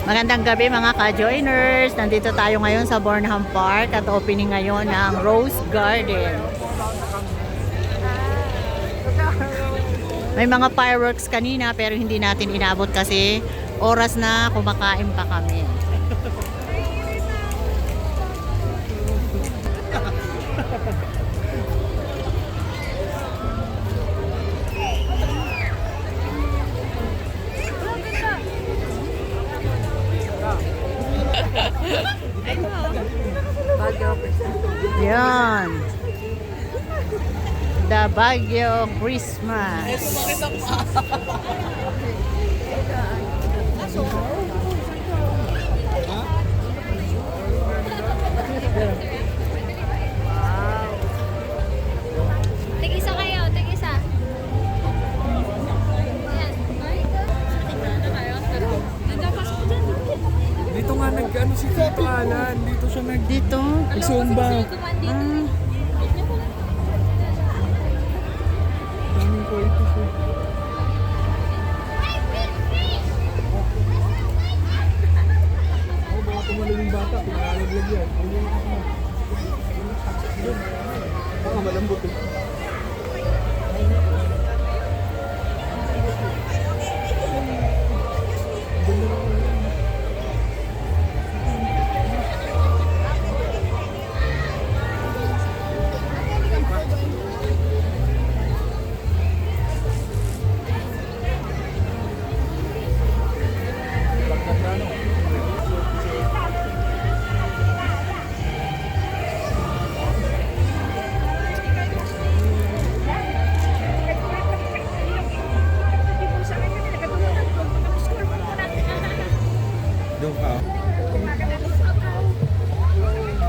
Magandang gabi mga ka-joiners. Nandito tayo ngayon sa Burnham Park at opening ngayon ng Rose Garden. May mga fireworks kanina pero hindi natin inabot kasi oras na kumakain pa kami. Yan. The Baguio Christmas. Tig-isa kayo, tig-isa. Dito nga nag-ano si Tito Alan. Dito siya Dito. nag-zumba. Daming ko ito siya. Oh, baka tumalun yung bata. Pinalaglag yan. Baka malambot eh.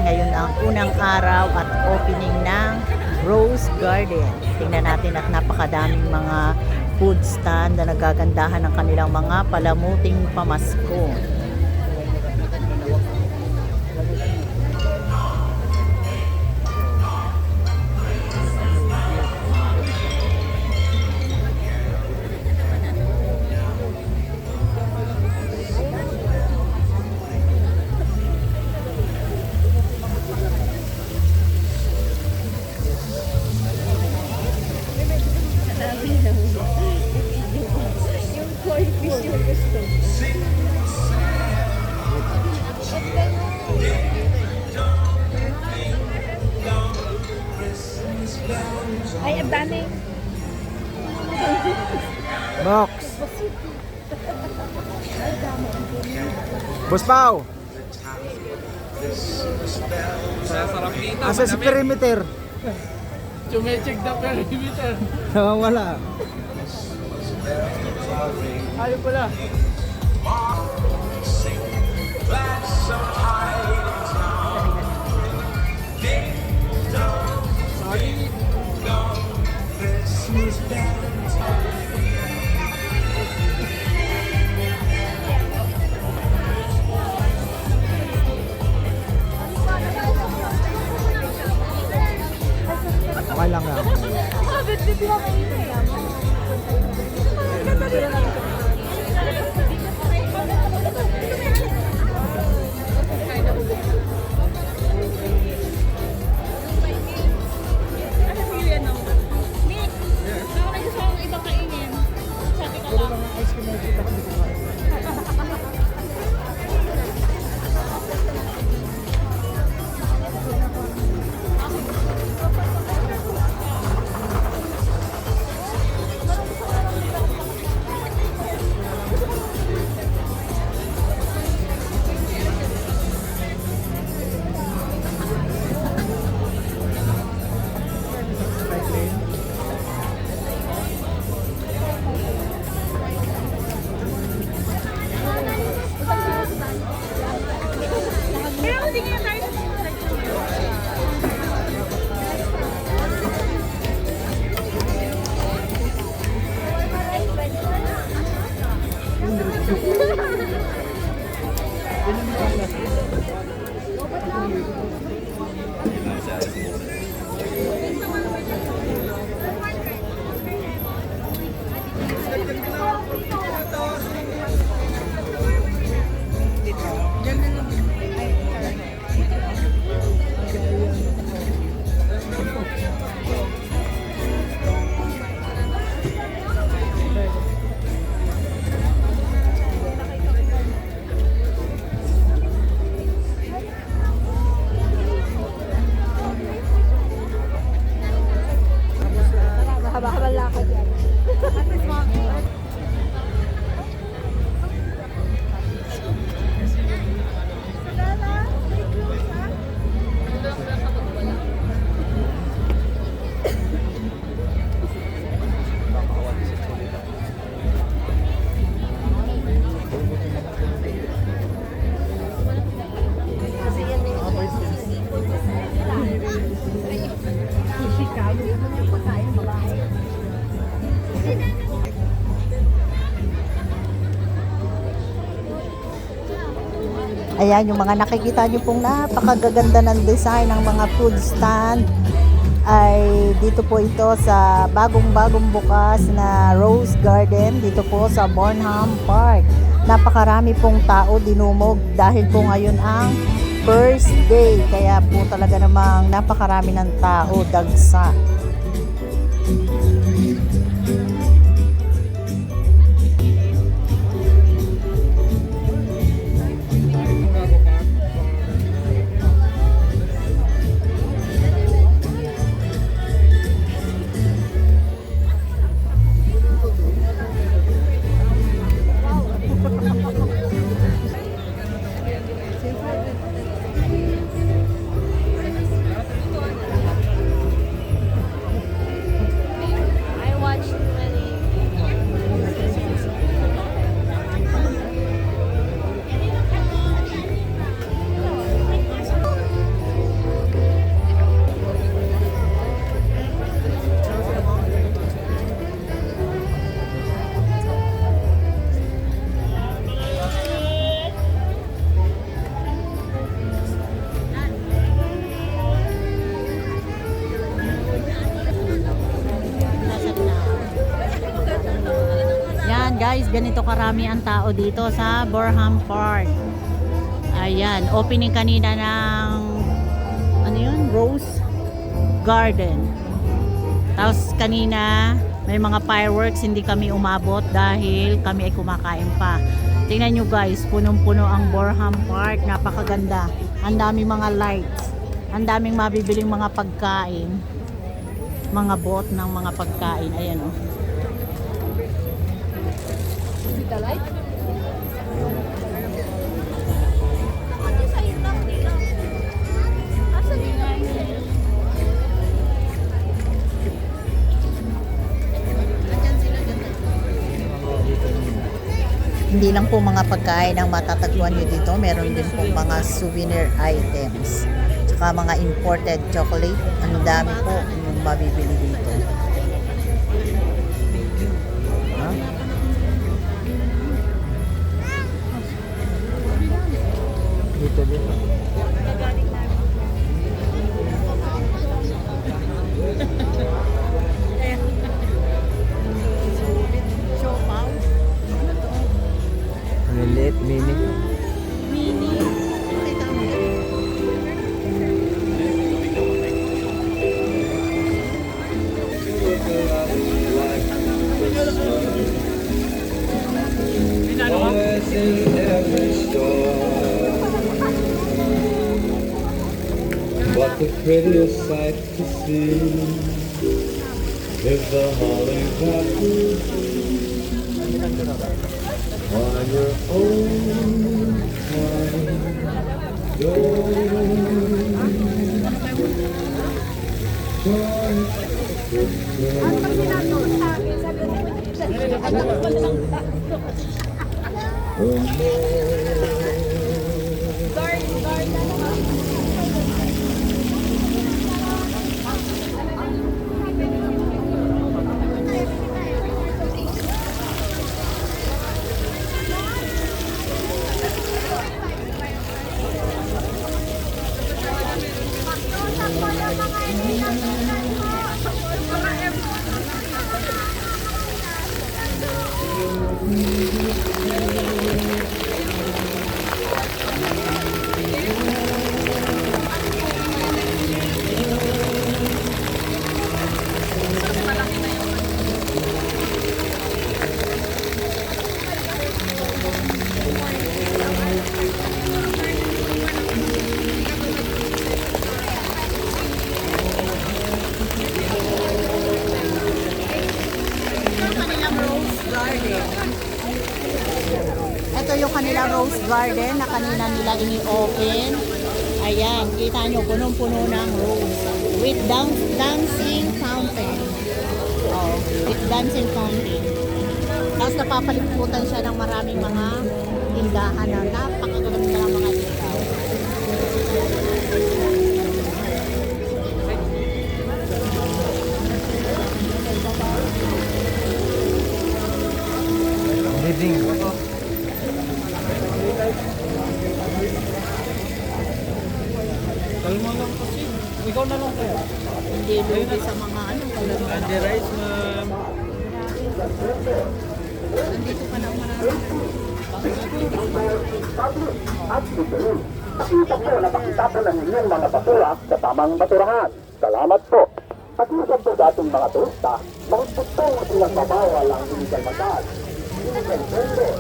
Ngayon ang unang araw at opening ng Rose Garden. Tingnan natin at napakadaming mga food stand na nagagandahan ng kanilang mga palamuting pamasko. Ay, ang dami. Box. Boss Pao. Sarap dito. Asa si perimeter? Chumecheck the perimeter. Wala. Ayun pala. Okay lang nga. Ayan, yung mga nakikita nyo pong napakagaganda ng design ng mga food stand ay dito po ito sa bagong-bagong bukas na Rose Garden dito po sa Burnham Park. Napakarami pong tao dinumog dahil po ngayon ang first day. Kaya po talaga namang napakarami ng tao, dagsa. I watched many. Yan guys, ganito karami ang tao dito sa Burnham Park. Ayan, opening kanina ng ano yun? Rose Garden. Tapos kanina may mga fireworks, hindi kami umabot dahil kami ay kumakain pa. Tingnan nyo guys, punong-puno ang Burnham Park, napakaganda. Ang daming mga lights, ang daming mabibiling mga pagkain, mga booth ng mga pagkain. Ayan oh. Hindi lang po mga pagkain ang matatagpuan nyo dito, meron din po mga souvenir items. Tsaka mga imported chocolate, ang dami po yung mabibili dito. Huh? Dito. Maliliit, mini. Mini. Nakita mo yan? Always in every store. What the prettiest sight to see is the holly on your own Ito yung kanilang Rose Garden na kanina nila ini-open. Ayan, kita nyo, punong-puno ng rose. With dancing fountain. Oh, with dancing fountain. Tapos napapaliputan siya ng maraming mga tindahan na napakaganda ng mga dito. Living. Ikaw na lang kayo. Hindi lugi sa mga ano, kalaro. Candy rice, ma'am. Nandito pa lang marami. Nakita po na makitapon ang inyong mga basura sa tamang basurahan. Salamat po. Pag-usap po sa ating mga turista, mahigpit po ang silang mabawal ang illegal magal. Illegal vendor.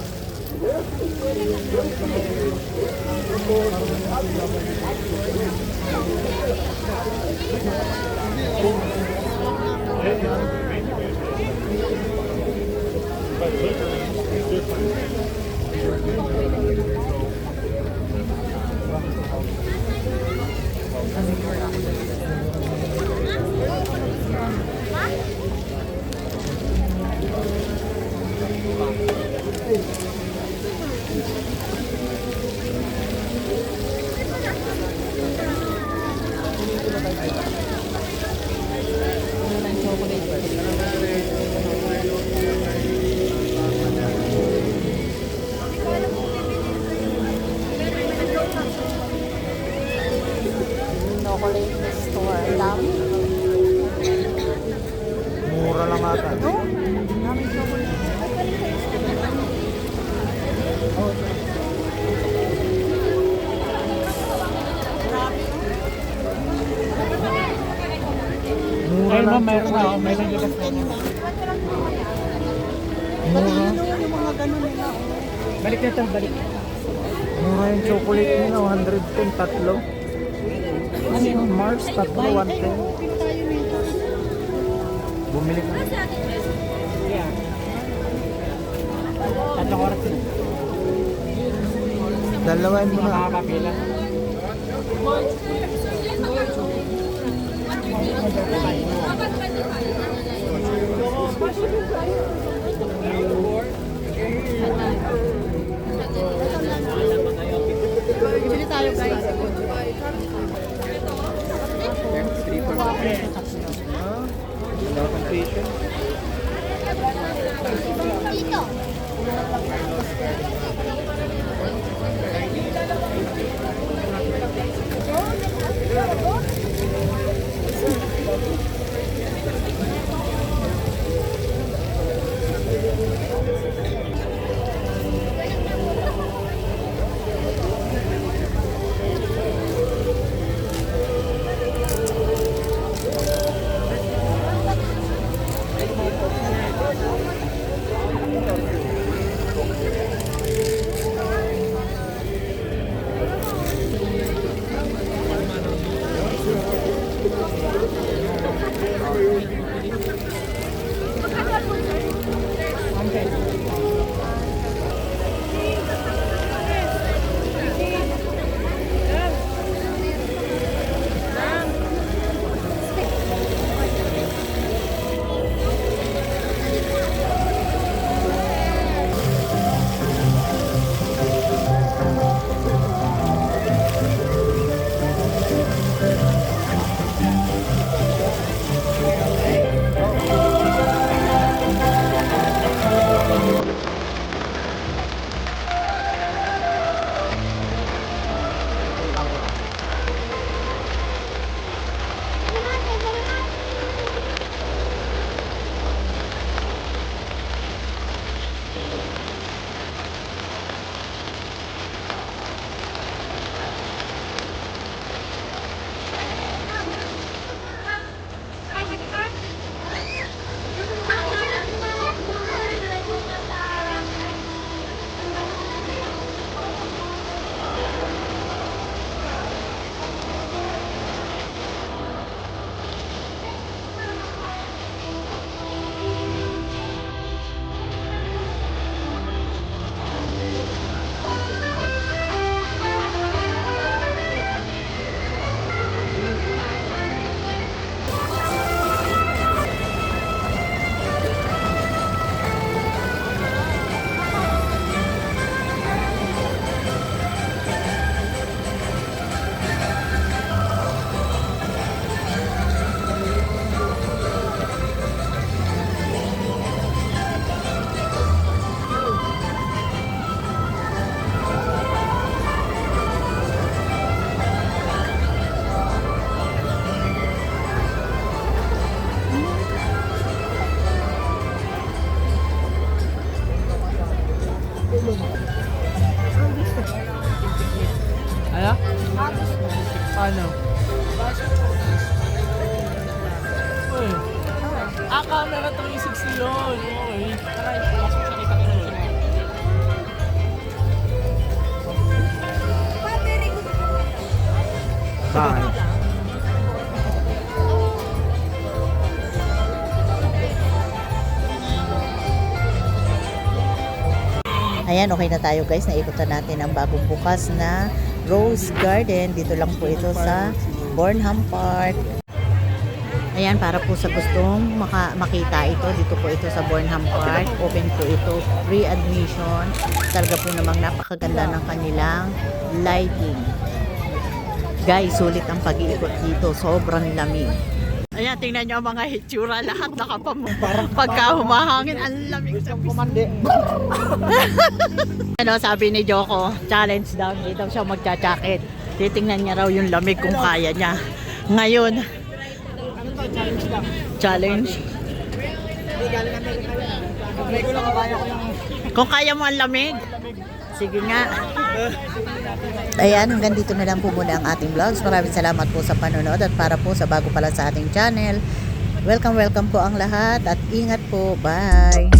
Chocolate store. Dami. Mura lang ata. No? Dami chocolate. Mura lang. Mayroon na. Mayroon na. Kanino yung mga ganun nila? Balik na tayo, balik. Mura yung chocolate nila, 110, tatlo. Ano yung Mars, tatlo, 110. Bumili ka. Tatlong oras sila. Dalawain mo na. Makakapila. Bili tayo guys. Dito. Ano? Ano? Uy. Camera 360 yun. Okay. Bakit? Ayan, okay na tayo guys. Naikutan natin ang bagong bukas na Rose Garden. Dito lang po ito sa Burnham Park. Ayan, para po sa gustong makita ito, dito po ito sa Burnham Park. Open po ito, free admission. Talaga po namang napakaganda ng kanilang lighting. Guys, sulit ang pag-iikot dito. Sobrang lamig. Ayan, tingnan nyo ang mga hitsura. Lahat pagka humahangin, ang lamig sa pisngi. Ano, sabi ni Joko, challenge daw. Hindi daw siya magcha-jacket. Titingnan niya raw yung lamig kung kaya niya. Ngayon, challenge. Kung kaya mo ang lamig, sige nga. Ayan, hanggang dito na lang po muna ang ating vlogs. Maraming salamat po sa panonood at para po sa bago pala sa ating channel. Welcome po ang lahat at ingat po. Bye!